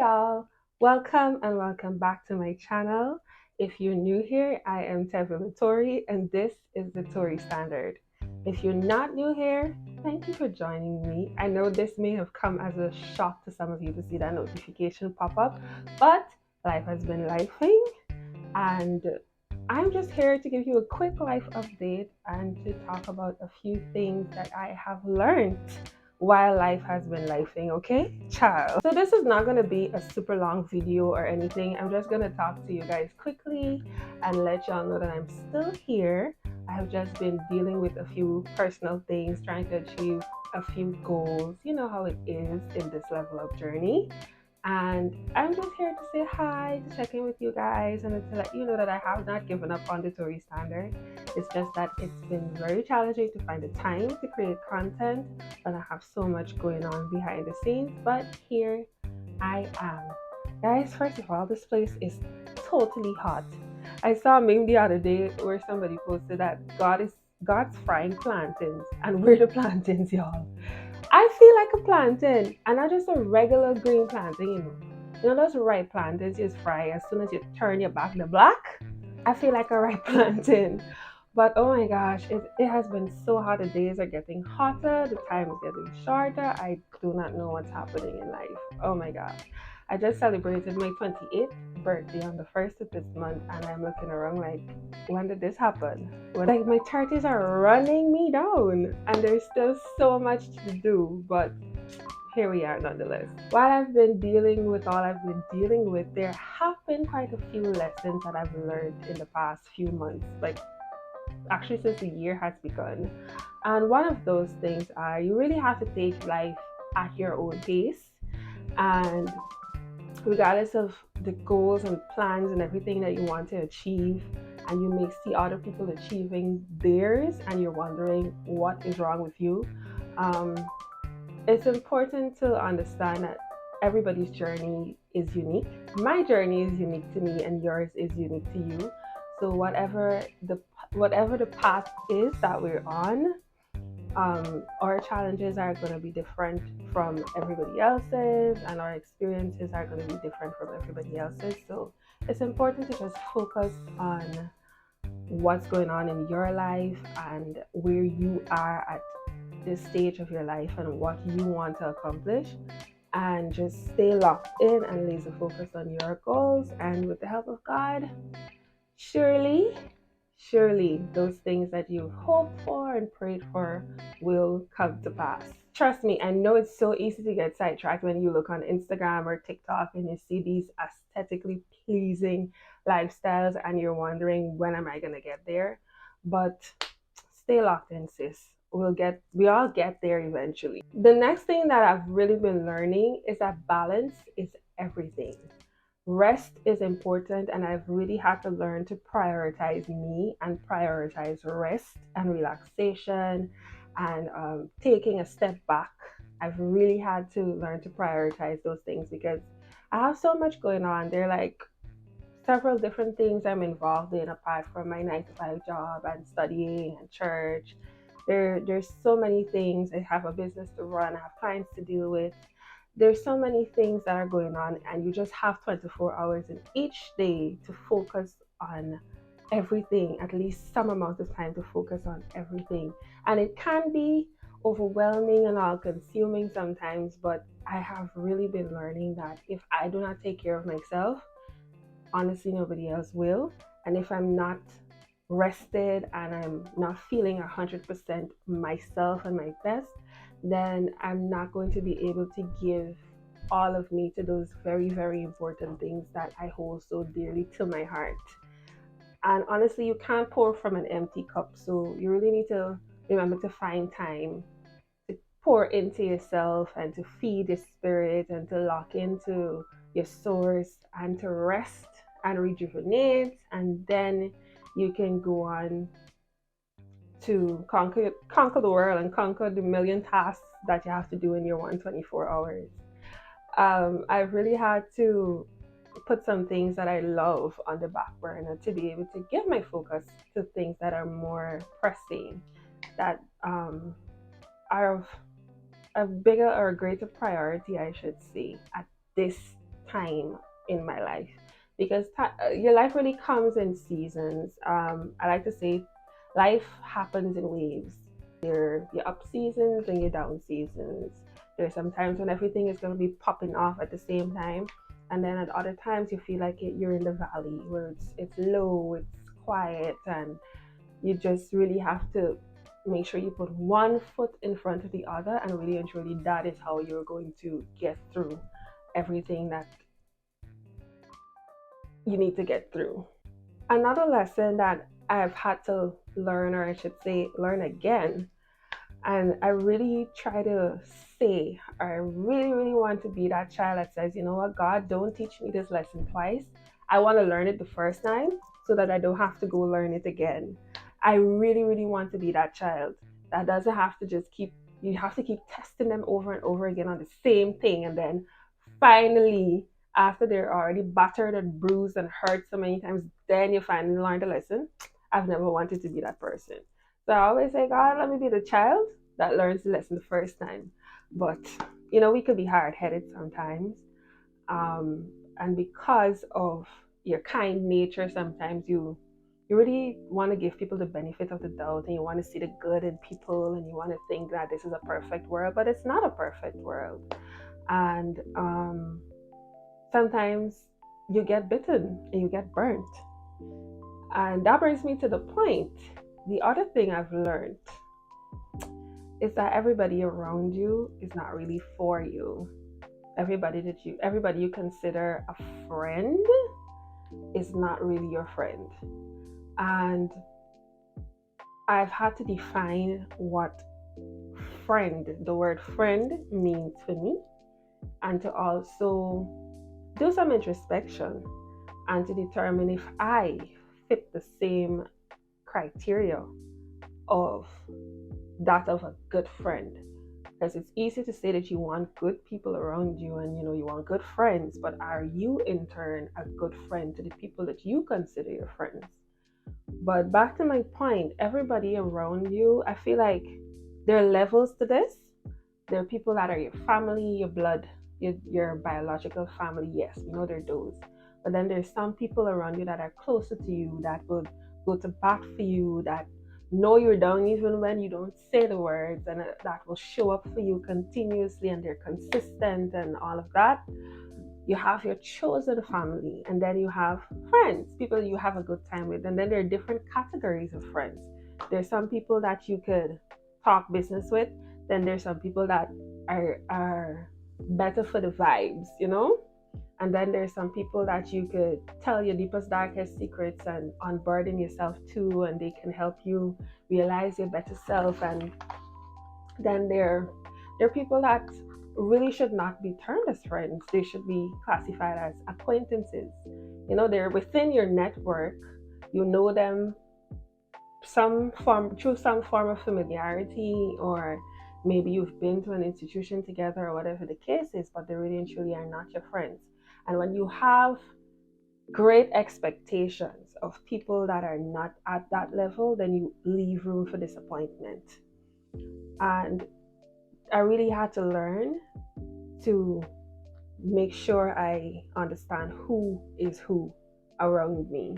y'all, welcome and welcome back to my channel. If you're new here, I am Torie and this is the Torie Standard. If you're not new here, thank you for joining me. I know this may have come as a shock to some of you to see that notification pop up, but life has been lifing and I'm just here to give you a quick life update and to talk about a few things that I have learned while life has been lifing, okay? Ciao. So this is not going to be a super long video or anything. I'm just going to talk to you guys quickly and let y'all know that I'm still here. I have just been dealing with a few personal things, trying to achieve a few goals. You know how it is in this level of journey. And I'm just here to say hi, to check in with you guys, and to let you know that I have not given up on the Torie Standard. It's just that it's been very challenging to find the time to create content, and I have so much going on behind the scenes. But here I am. Guys, first of all, this place is totally hot. I saw a meme the other day where somebody posted that God's frying plantains, and we're the plantains, y'all. I feel like a plantain, and not just a regular green plantain, You know those ripe plantains you just fry as soon as you turn your back, the black? I feel like a ripe plantain. But oh my gosh, it has been so hot. The days are getting hotter, the time is getting shorter. I do not know what's happening in life. Oh my gosh. I just celebrated my 28th birthday on the 1st of this month, and I'm looking around like, when did this happen? Well, like my 30s are running me down, and there's still so much to do, but here we are nonetheless. While I've been dealing with all I've been dealing with, there have been quite a few lessons that I've learned in the past few months, like actually since the year has begun. And one of those things are you really have to take life at your own pace, and regardless of the goals and plans and everything that you want to achieve, and you may see other people achieving theirs and you're wondering what is wrong with you, it's important to understand that everybody's journey is unique. My journey is unique to me and yours is unique to you. So whatever the path is that we're on, our challenges are going to be different from everybody else's, and our experiences are going to be different from everybody else's. So it's important to just focus on what's going on in your life and where you are at this stage of your life and what you want to accomplish, and just stay locked in and laser focused on your goals. And with the help of God, surely those things that you've hoped for and prayed for will come to pass. Trust me, I know it's so easy to get sidetracked when you look on Instagram or TikTok and you see these aesthetically pleasing lifestyles and you're wondering, when am I going to get there? But stay locked in, sis. We all get there eventually. The next thing that I've really been learning is that balance is everything. Rest is important, and I've really had to learn to prioritize me and prioritize rest and relaxation and taking a step back. I've really had to learn to prioritize those things because I have so much going on. There are like several different things I'm involved in apart from my 9 to 5 job and studying and church. There's so many things. I have a business to run, I have clients to deal with. There's so many things that are going on, and you just have 24 hours in each day to focus on everything, at least some amount of time to focus on everything. And it can be overwhelming and all consuming sometimes, but I have really been learning that if I do not take care of myself, honestly, nobody else will. And if I'm not rested and I'm not feeling 100% myself and my best, then I'm not going to be able to give all of me to those very, very important things that I hold so dearly to my heart. And honestly, you can't pour from an empty cup. So you really need to remember to find time to pour into yourself and to feed your spirit and to lock into your source and to rest and rejuvenate, and then you can go on to conquer the world and conquer the million tasks that you have to do in your 124 hours. I've really had to put some things that I love on the back burner to be able to give my focus to things that are more pressing, that are of a bigger or greater priority, I should say, at this time in my life, because your life really comes in seasons. I like to say life happens in waves. Your up seasons and your down seasons. There's some times when everything is going to be popping off at the same time, and then at other times you feel like you're in the valley where it's low, it's quiet, and you just really have to make sure you put one foot in front of the other, and really and truly that is how you're going to get through everything that you need to get through. Another lesson that I've had to learn, or I should say learn again, and I really try to say, I really, really want to be that child that says, you know what, God, don't teach me this lesson twice. I want to learn it the first time so that I don't have to go learn it again. I really, really want to be that child that doesn't have to just keep, you have to keep testing them over and over again on the same thing. And then finally, after they're already battered and bruised and hurt so many times, then you finally learn the lesson. I've never wanted to be that person. So I always say, God, let me be the child that learns the lesson the first time. But, we could be hard headed sometimes. And because of your kind nature, sometimes you really want to give people the benefit of the doubt, and you want to see the good in people, and you want to think that this is a perfect world, but it's not a perfect world. And sometimes you get bitten and you get burnt. And that brings me to the point. The other thing I've learned is that everybody around you is not really for you. Everybody you consider a friend is not really your friend. And I've had to define what the word friend means for me, and to also do some introspection and to determine if I fit the same criteria of that of a good friend. Because it's easy to say that you want good people around you, and you want good friends, but are you in turn a good friend to the people that you consider your friends? But back to my point, everybody around you, I feel like there are levels to this. There are people that are your family, your blood, your biological family. Yes, there are those. But then there's some people around you that are closer to you, that would go to bat for you, that know you're down even when you don't say the words, and that will show up for you continuously, and they're consistent and all of that. You have your chosen family, and then you have friends, people you have a good time with. And then there are different categories of friends. There's some people that you could talk business with. Then there's some people that are better for the vibes, And then there's some people that you could tell your deepest, darkest secrets and unburden yourself to, and they can help you realize your better self. And then there are people that really should not be termed as friends. They should be classified as acquaintances. They're within your network. You know them through some form of familiarity, or maybe you've been to an institution together, or whatever the case is, but they really and truly are not your friends. And when you have great expectations of people that are not at that level, then you leave room for disappointment. And I really had to learn to make sure I understand who is who around me.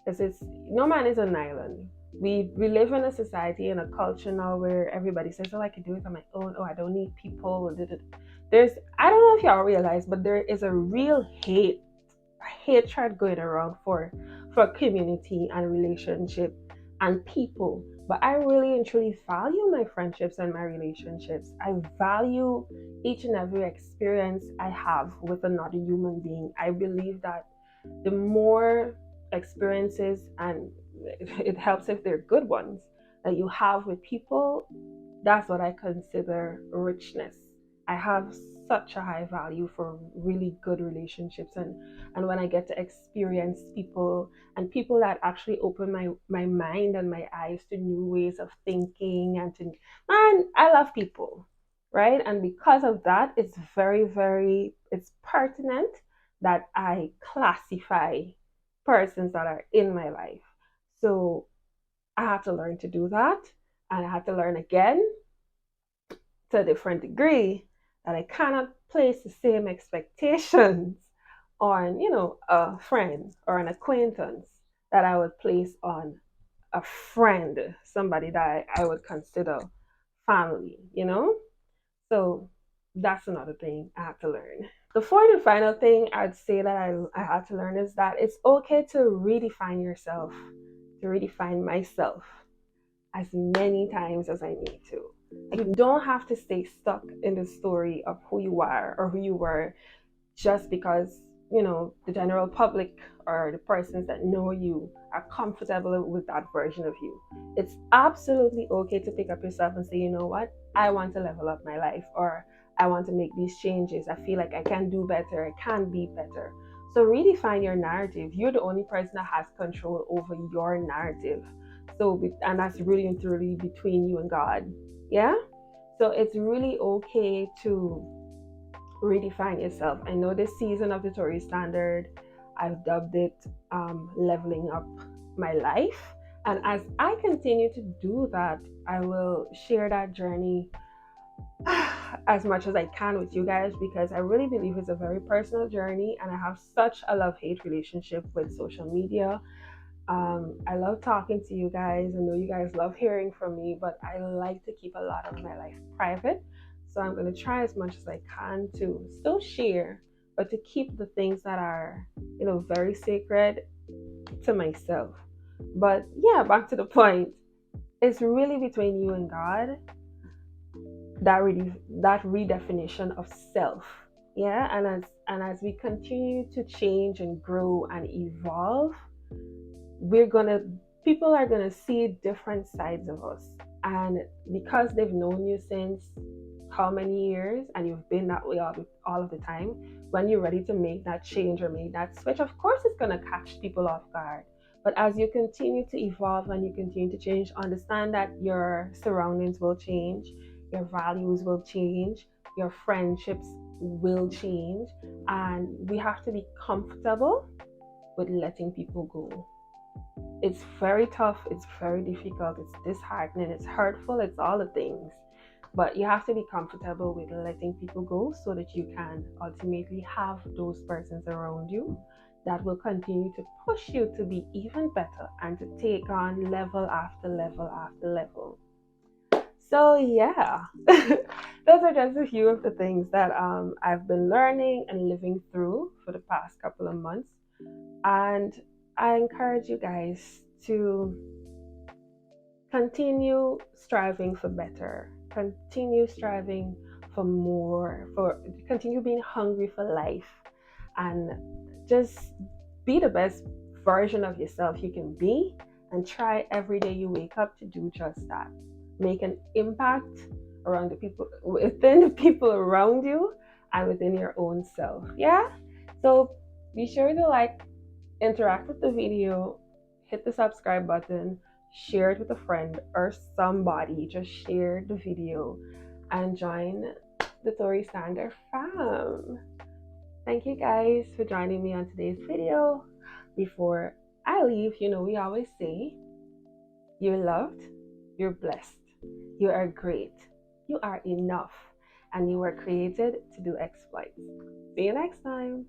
Because no man is an island. We live in a society and a culture now where everybody says, oh, I can do it on my own. Oh, I don't need people. I don't know if y'all realize, but there is a real hatred going around for community and relationship and people. But I really and truly value my friendships and my relationships. I value each and every experience I have with another human being. I believe that the more experiences, and it helps if they're good ones, that you have with people, that's what I consider richness. I have such a high value for really good relationships, and when I get to experience people, and people that actually open my mind and my eyes to new ways of thinking, and I love people, right? And because of that, it's very, very, it's pertinent that I classify persons that are in my life. So I had to learn to do that, and I had to learn again to a different degree that I cannot place the same expectations on, a friend or an acquaintance that I would place on a friend, somebody that I would consider family. So that's another thing I had to learn. The fourth and final thing I'd say that I had to learn is that it's okay to redefine yourself, to redefine myself as many times as I need to. You don't have to stay stuck in the story of who you are or who you were just because, the general public or the persons that know you are comfortable with that version of you. It's absolutely okay to pick up yourself and say, you know what, I want to level up my life, or I want to make these changes. I feel like I can do better, I can be better. So redefine your narrative. You're the only person that has control over your narrative. And that's really and truly between you and God. Yeah? So it's really okay to redefine yourself. I know this season of the Torie Standard, I've dubbed it leveling up my life. And as I continue to do that, I will share that journey as much as I can with you guys, because I really believe it's a very personal journey, and I have such a love-hate relationship with social media. I love talking to you guys. I know you guys love hearing from me, but I like to keep a lot of my life private. So I'm going to try as much as I can to still share, but to keep the things that are, very sacred to myself. But yeah, back to the point. It's really between you and God, that redefinition of self. Yeah, and as we continue to change and grow and evolve, we're gonna people are gonna see different sides of us. And because they've known you since how many years, and you've been that way all of the time, when you're ready to make that change or make that switch, of course it's gonna catch people off guard. But as you continue to evolve and you continue to change, understand that your surroundings will change, your values will change, your friendships will change, and we have to be comfortable with letting people go. It's very tough, it's very difficult, it's disheartening, it's hurtful, it's all the things. But you have to be comfortable with letting people go so that you can ultimately have those persons around you that will continue to push you to be even better and to take on level after level after level. So yeah, those are just a few of the things that I've been learning and living through for the past couple of months. And I encourage you guys to continue striving for better, continue striving for more, for continue being hungry for life, and just be the best version of yourself you can be, and try every day you wake up to do just that. Make an impact around the people, within the people around you, and within your own self. Yeah? So be sure to interact with the video, hit the subscribe button, share it with a friend or somebody. Just share the video and join the Torie Standard fam. Thank you guys for joining me on today's video. Before I leave, we always say, you're loved, you're blessed, you are great, you are enough, and you were created to do exploits. See you next time.